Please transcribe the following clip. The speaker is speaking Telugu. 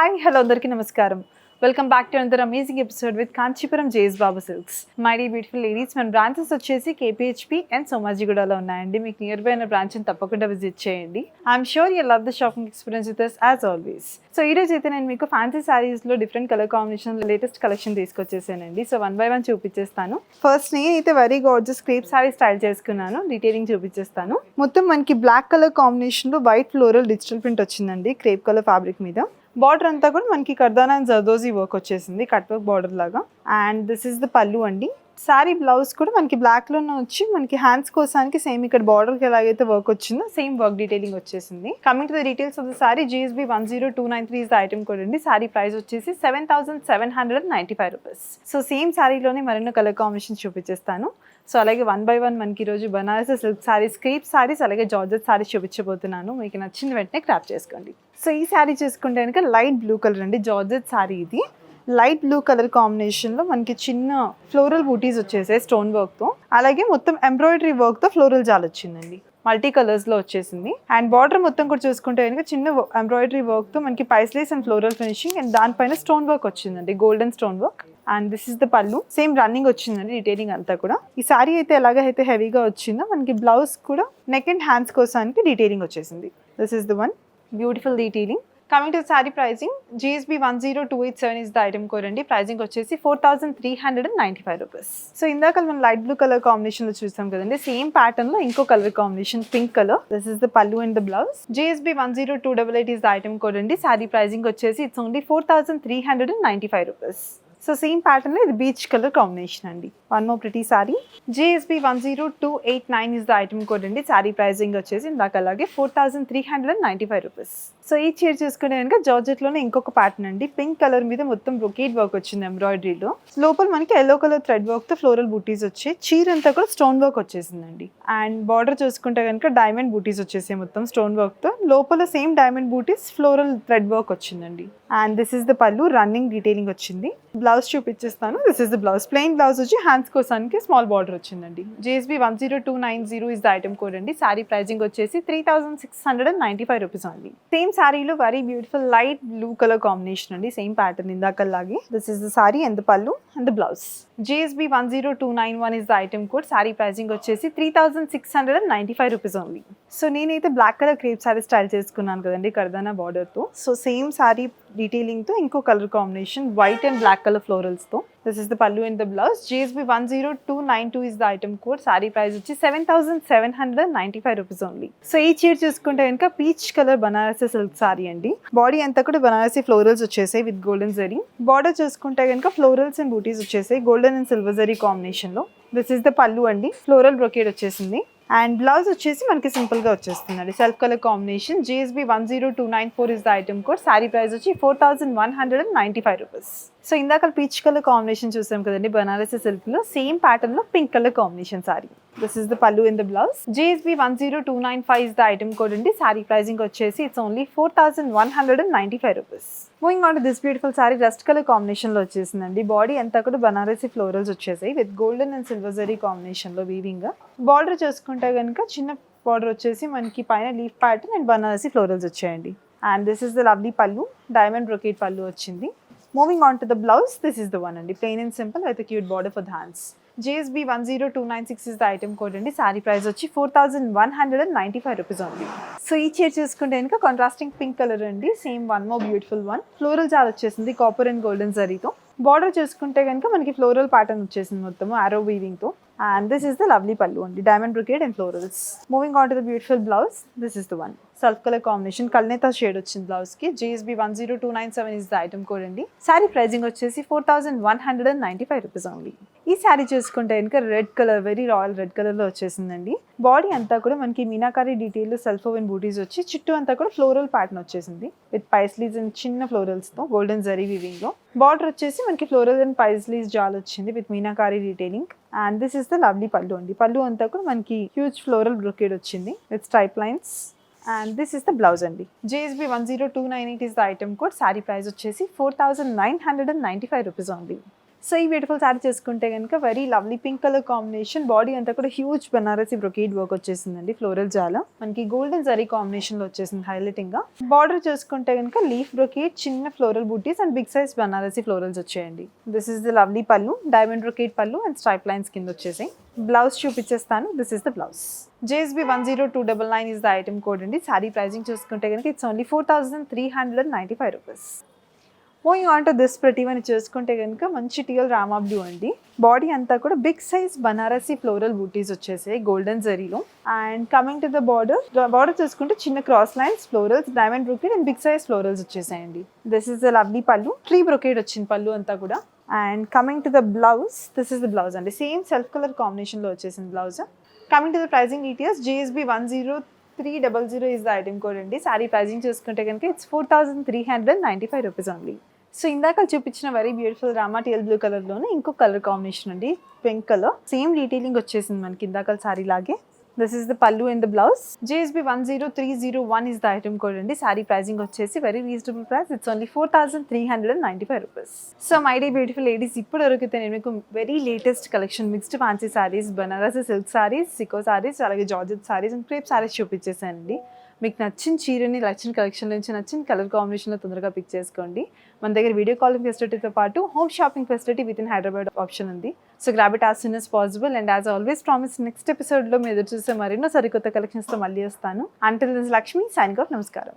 హాయ్ హలో అందరికీ నమస్కారం. Welcome back to another amazing episode with Kanchipuram JS Babu silks. My dear beautiful ladies, మన బ్రాంచెస్ వచ్చేసి కేపీహెచ్పీ అండ్ సోమాజిగూడలో ఉన్నాయండి. మీకు నియర్ బై అయిన బ్రాంచ్ని తప్పకుండా విజిట్ చేయండి. I'm sure you love the shopping experience with us as always. So ఈ రోజు అయితే నేను మీకు ఫ్యాన్సీ శారీస్లో different colour combination latest collection తీసుకొచ్చేసానండి. సో వన్ బై వన్ చూపించేస్తాను. ఫస్ట్ నేనైతే very gorgeous crepe sari style చేసుకున్నాను. డీటెయిలింగ్ చూపించేస్తాను. మొత్తం మనకి బ్లాక్ కలర్ కాంబినేషన్లో వైట్ ఫ్లోరల్ డిజిటల్ ప్రింట్ వచ్చిందండి క్రేప్ కలర్ ఫ్యాబ్రిక్ మీద. బార్డర్ అంతా కూడా మనకి కర్దానా అండ్ జర్దోజీ వర్క్ వచ్చేసింది, కట్ వర్క్ బార్డర్ లాగా. అండ్ దిస్ ఇస్ ద పల్లు అండి. శారీ బ్లౌజ్ కూడా మనకి బ్లాక్లోనే వచ్చి మనకి హ్యాండ్స్ కోసానికి సేమ్ ఇక్కడ బార్డర్కి ఎలాగైతే వర్క్ వచ్చిందో సేమ్ వర్క్ డీటెయిలింగ్ వచ్చేసింది. Coming to the details of the sari, GSB 10293 is the item code అండి. శారీ ప్రైస్ వచ్చేసి 7795 రూపీస్. సో సేమ్ శారీలోనే మరెన్నో కలర్ కాంబినేషన్ చూపించేస్తాను. సో అలాగే వన్ బై వన్ మనకి ఈరోజు బనారసి సిల్క్ శారీస్, క్రీప్ శారీస్, అలాగే జార్జెట్ శారీస్ చూపించబోతున్నాను. మీకు నచ్చిన వెంటనే క్రాప్ చేసుకోండి. సో ఈ శారీ చూసుకుంటే కనుక లైట్ బ్లూ కలర్ అండి, జార్జెట్ శారీ ఇది. లైట్ బ్లూ కలర్ కాంబినేషన్లో మనకి చిన్న ఫ్లోరల్ బూటీస్ వచ్చేసాయి స్టోన్ వర్క్తో, అలాగే మొత్తం ఎంబ్రాయిడరీ వర్క్తో ఫ్లోరల్ జాల్ వచ్చిందండి. మల్టీ కలర్స్లో వచ్చేసింది. అండ్ బార్డర్ మొత్తం కూడా చూసుకుంటే కనుక చిన్న ఎంబ్రాయిడరీ వర్క్తో మనకి పైస్లేస్ అండ్ ఫ్లోరల్ ఫినిషింగ్, అండ్ దానిపైన స్టోన్ వర్క్ వచ్చిందండి, golden stone work. And this is the పల్లు, సేమ్ రన్నింగ్ వచ్చిందండి డీటెయిలింగ్ అంతా కూడా. ఈ శారీ అయితే ఎలాగైతే హెవీగా వచ్చిందో మనకి బ్లౌజ్ కూడా నెక్ అండ్ హ్యాండ్స్ కోసానికి డీటెయిలింగ్ వచ్చేసింది. This is the one beautiful detailing. Coming to sari pricing, GSB 10287 is the item code అండి. ప్రైసింగ్ వచ్చేసి 4395 రూపీస్. సో ఇందాక మనం లైట్ బ్లూ కలర్ కాంబినేషన్ లో చూసాం కదండి, సేమ్ ప్యాటర్న్ లో ఇంకో colour combination pink colour. This is the pallu and the blouse. GSB 10288 is the item code అండి. శారీ ప్రైసింగ్ వచ్చేసి it's only 4395 rupees. So same pattern లో ఇది బీచ్ కలర్ కాంబినేషన్ అండి. One more pretty sari, GSB 10289 is the item code అండి. శారీ ప్రైసింగ్ వచ్చేసి ఇందాక అలాగే 4395 రూపీస్. సో ఈ చీర చూసుకుంటే కనుక జార్జెట్ లోనే ఇంకొక ప్యాటర్న్ అండి. పింక్ కలర్ మీద మొత్తం బ్రొకేట్ వర్క్ వచ్చింది ఎంబ్రాయిడరీలో. లోపల మనకి ఎల్లో కలర్ థ్రెడ్ వర్క్ తో ఫ్లోరల్ బూటీస్ వచ్చి చీర అంతా కూడా స్టోన్ వర్క్ వచ్చేసిందండి. అండ్ బార్డర్ చూసుకుంటే కనుక డైమండ్ బూటీస్ వచ్చేసాయి మొత్తం స్టోన్ వర్క్ తో. లోపల same diamond butis floral thread work వచ్చిందండి. And this is the pallu, running detailing వచ్చింది. బ్లౌజ్ చూపించేస్తాను. This is the blouse. Plain blouse వచ్చి హ్యాండ్స్ కోసానికి స్మాల్ బార్డర్ వచ్చిందండి. GSB 10290 is the item code అండి. శారీ ప్రైసింగ్ వచ్చేసి 3695 రూపీస్ అండి. సేమ్ శారీలో very beautiful light blue colour combination అండి, సేమ్ ప్యాటర్న్ ఇందాకలాగే. This is the sari and the pallu and the blouse. GSB 10291 is the item code. Sari pricing వచ్చేసి 3695 రూపీస్ ఓన్లీ. సో నేనైతే black colour crepe sari style చేసుకున్నాను కదండి కర్దానా బార్డర్ తో. సో సేమ్ శారీ డీటెయిలింగ్ తో ఇంకో colour combination white and black colour florals తో. This is the pallu and the blouse. GSB 10292 is the item code. Sari price వచ్చి 7795 రూపీస్ ఓన్లీ. సో ఈ చీర చూసుకుంటే కనుక peach colour Banarasi silk sari అండి. బాడీ అంతా కూడా బనారసి ఫ్లోరల్స్ వచ్చేసాయి విత్ గోల్డెన్ జరీ. బార్డర్ చూసుకుంటే కనుక ఫ్లోరల్స్ అండ్ బూటీస్ వచ్చేసాయి golden and silver zari combination లో. దిస్ ఇస్ ద పల్లు అండి, ఫ్లోరల్ బ్రొకేడ్ వచ్చేసింది. అండ్ బ్లౌజ్ వచ్చేసి మనకి సింపుల్ గా వచ్చేస్తుందండి, self colour combination. GSB 10294 is the item code. Sari price వచ్చి 4195 రూపీస్. సో ఇందాక పీచ్ కలర్ కాంబినేషన్ చూసాం కదండి బనారసి సిల్క్ లో, సేమ్ ప్యాటర్న్ లో pink colour combination sorry. This is the పల్లు in the blouse. GSB 10295 is the item code అండి. శారీ ప్రైసింగ్ వచ్చేసి it's only 4195 rupees. Moving on to this beautiful sari, rust colour combination లో వచ్చేసిందండి. బాడీ అంతా కూడా బనారసి ఫ్లోరల్స్ వచ్చేసాయి with golden and silver zari combination లో వీవింగ్. బార్డర్ చూసుకుంటే కనుక చిన్న బార్డర్ వచ్చేసి మనకి పైన leaf pattern and Banarasi florals వచ్చాయండి. And this is the lovely pallu, diamond brocade pallu వచ్చింది. Moving on to the blouse, this is the one and plain and simple with a cute border for the hands. GSB 10296 is the item code and saree price వచ్చి 4195 rupees only. So ఈ చీర చూసుకుంటే కనుక కాంట్రాస్టింగ్ పింక్ కలర్ అండి. Same one more beautiful one, floral jaal వచ్చేసింది కాపర్ అండ్ గోల్డెన్ జరీతో. బార్డర్ చూసుకుంటే కనుక మనకి ఫ్లోరల్ ప్యాటర్న్ వచ్చేసింది మొత్తం ఆరో వీవింగ్ తో. And this is the lovely pallu అండి, diamond brocade and florals. Moving on to the beautiful blouse, this is the one. Self color combination, kalneta shade వచ్చింది బ్లౌజ్ కి. GSB 10297 is the item code అండి. శారీ ప్రైసింగ్ వచ్చేసి 4195 రూపీస్ ఓన్లీ. ఈ శారీ చూసుకుంటే కనుక red colour, very royal red colour లో వచ్చేసిందండి. బాడీ అంతా కూడా మనకి మీనాకారి డీటెయిల్ సెల్ఫ్ ఓవెన్ బూటీస్ వచ్చి చుట్టూ అంతా కూడా ఫ్లోరల్ ప్యాటర్న్ వచ్చేసింది విత్ పైస్లీస్ అండ్ చిన్న ఫ్లోరల్స్ తో గోల్డెన్ జరీ వీవింగ్ లో. బార్డర్ వచ్చేసి మనకి ఫ్లోరల్ అండ్ పైస్లీస్ జాల్ వచ్చింది with meenakari detailing. And this is the lovely పల్లు అండి. పల్లు అంతా కూడా మనకి హ్యూజ్ ఫ్లోరల్ బ్రొకేడ్ వచ్చింది with stripe lines. And this is the blouse అండి. GSB 10298 is the item code. Sari price వచ్చేసి 4995 రూపీస్ ఓన్లీ. సో ఈ బ్యూటిఫుల్ శారీ చేసుకుంటే కనుక very lovely pink colour combination, body అంతా కూడా హ్యూజ్ బనారసి బ్రొకేడ్ వర్క్ వచ్చేసిందండి, ఫ్లోరల్ జాల మనకి గోల్డెన్ జరీ కాంబినేషన్ లో వచ్చేసింది హైలైటింగ్ గా. బార్డర్ చూసుకుంటే కనుక లీఫ్ బ్రొకేడ్, చిన్న floral butis and big size Banarasi florals వచ్చాయండి. This is the lovely pallu, diamond brocade pallu and stripe lines కింద వచ్చేసాయి. బ్లౌజ్ చూపించేస్తాను, this is the blouse. JSB 10299 is the item code అండి. శారీ ప్రైజింగ్ చూసుకుంటే కనుక it's only 4395 rupees. Moving on to this ప్రతి వన్ చూసుకుంటే కనుక మంచి టియల్ రామా బ్లూ అండి. బాడీ అంతా కూడా big size Banarasi floral butis వచ్చేసాయి గోల్డెన్ జరీలో. And coming to the border చూసుకుంటే చిన్న cross lines, florals, diamond brocade and big size florals వచ్చేసాయండి. This is the lovely pallu, tree brocade వచ్చింది పళ్ళు అంతా కూడా. And coming to the blouse, this is the blouse అండి, సేమ్ సెల్ఫ్ కలర్ కాంబినేషన్ లో వచ్చేసింది blouse. Coming to the pricing details, JSB 10300 is the item code అండి. శారీ ప్రైజింగ్ చూసుకుంటే కనుక ఇట్స్ 4395 రూపీస్ ఓన్లీ. సో ఇందాక చూపించిన very beautiful Rama teal blue colour లోనే ఇంకో కలర్ కాంబినేషన్ అండి, పింక్ కలర్. సేమ్ డీటెయిలింగ్ వచ్చేసింది మనకి ఇందాక సారీ లాగే. This is the pallu and the blouse. JSB 10301 is the item code అండి. శారీ ప్రైజింగ్ వచ్చేసి very reasonable price, it's only 4395 rupees. So my dear beautiful ladies, ఇప్పుడు వరకు నేను మీకు very latest collection mixed fancy saris, Banarasi silk saris, Sico saris, అలాగే georgette saris and crepe saris చూపించేసానండి. మీకు నచ్చిన చీరని నచ్చిన కలెక్షన్ నుంచి నచ్చిన కలర్ కాంబినేషన్లో తొందరగా పిక్ చేసుకోండి. మన దగ్గర వీడియో కాలింగ్ ఫెసిలిటీతో పాటు home shopping facility within Hyderabad option ఉంది. So grab it as soon as possible. And as always promise, next ఎపిసోడ్లో మీరు ఎదురు చూసే మరెన్నో సరికొత్త కలెక్షన్స్తో మళ్ళీ వస్తాను. Until this Lakshmi, signing off. నమస్కారం.